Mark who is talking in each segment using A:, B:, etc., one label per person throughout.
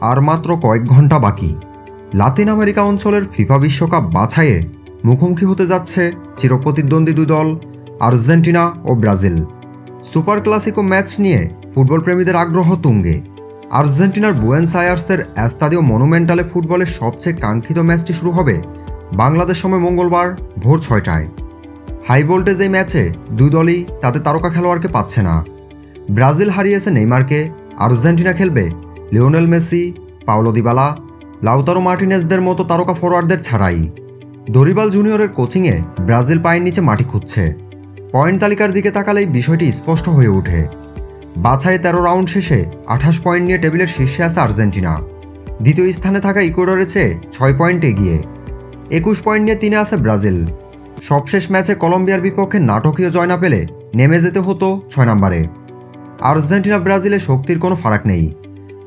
A: আর মাত্র কয়েক ঘন্টা বাকি। লাতিন আমেরিকা অঞ্চলের ফিফা বিশ্বকাপ বাছাইয়ে মুখোমুখি হতে যাচ্ছে চিরপ্রতিদ্বন্দ্বী দুই দল আর্জেন্টিনা ও ব্রাজিল। সুপার ক্লাসিকো ম্যাচ নিয়ে ফুটবল প্রেমীদের আগ্রহ তুঙ্গে। আর্জেন্টিনার বুয়েন্স আয়ার্সের এস্তাদিও মনুমেন্টালে ফুটবলের সবচেয়ে কাঙ্ক্ষিত ম্যাচটি শুরু হবে বাংলাদেশ সময় মঙ্গলবার ভোর 6টায়। হাই ভোল্টেজ এই ম্যাচে দুই দলই তাদের তারকা খেলোয়াড়কে পাচ্ছে না। ব্রাজিল হারিয়েছে নেইমারকে, আর্জেন্টিনা খেলবে Lionel Messi, Paulo Dybala, Lautaro মার্টিনেজদের মতো তারকা ফরোয়ার্ডদের ছাড়াই। দরিবাল জুনিয়রের কোচিংয়ে ব্রাজিল পায়ের নিচে মাটি খুঁজছে। পয়েন্ট তালিকার দিকে তাকালেই বিষয়টি স্পষ্ট হয়ে ওঠে। বাছাই 13 রাউন্ড শেষে 28 পয়েন্ট নিয়ে টেবিলের শীর্ষে আছে আর্জেন্টিনা। দ্বিতীয় স্থানে থাকা ইকুয়েডরের চেয়ে 6 পয়েন্ট এগিয়ে। 21 পয়েন্ট নিয়ে 3 আছে ব্রাজিল। সবশেষ ম্যাচে কলম্বিয়ার বিপক্ষে নাটকীয় জয় না পেলে নেমে যেতে হতো 6 নম্বরে। আর্জেন্টিনা ব্রাজিলে শক্তির কোনো ফারাক নেই।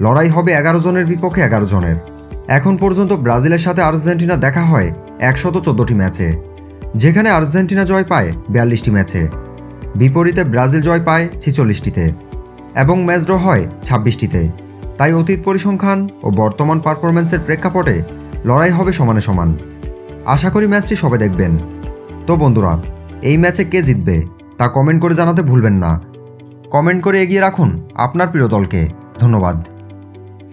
A: লড়াই হবে 11 জনের বিপক্ষে 11 জনের। এখন পর্যন্ত ব্রাজিলের সাথে আর্জেন্টিনা দেখা হয় 114টি ম্যাচে, যেখানে আর্জেন্টিনা জয় পায় 42টি ম্যাচে, বিপরীতে ব্রাজিল জয় পায় 46টিতে এবং ম্যাচ ড্র হয় 26টিতে। তাই অতীত পরিসংখ্যান ও বর্তমান পারফরম্যান্সের প্রেক্ষাপটে লড়াই হবে সমানে সমান। আশা করি ম্যাচটি সবাই দেখবেন। তো বন্ধুরা, এই ম্যাচে কে জিতবে তা কমেন্ট করে জানাতে ভুলবেন না। কমেন্ট করে এগিয়ে রাখুন আপনার প্রিয় দলকে। ধন্যবাদ।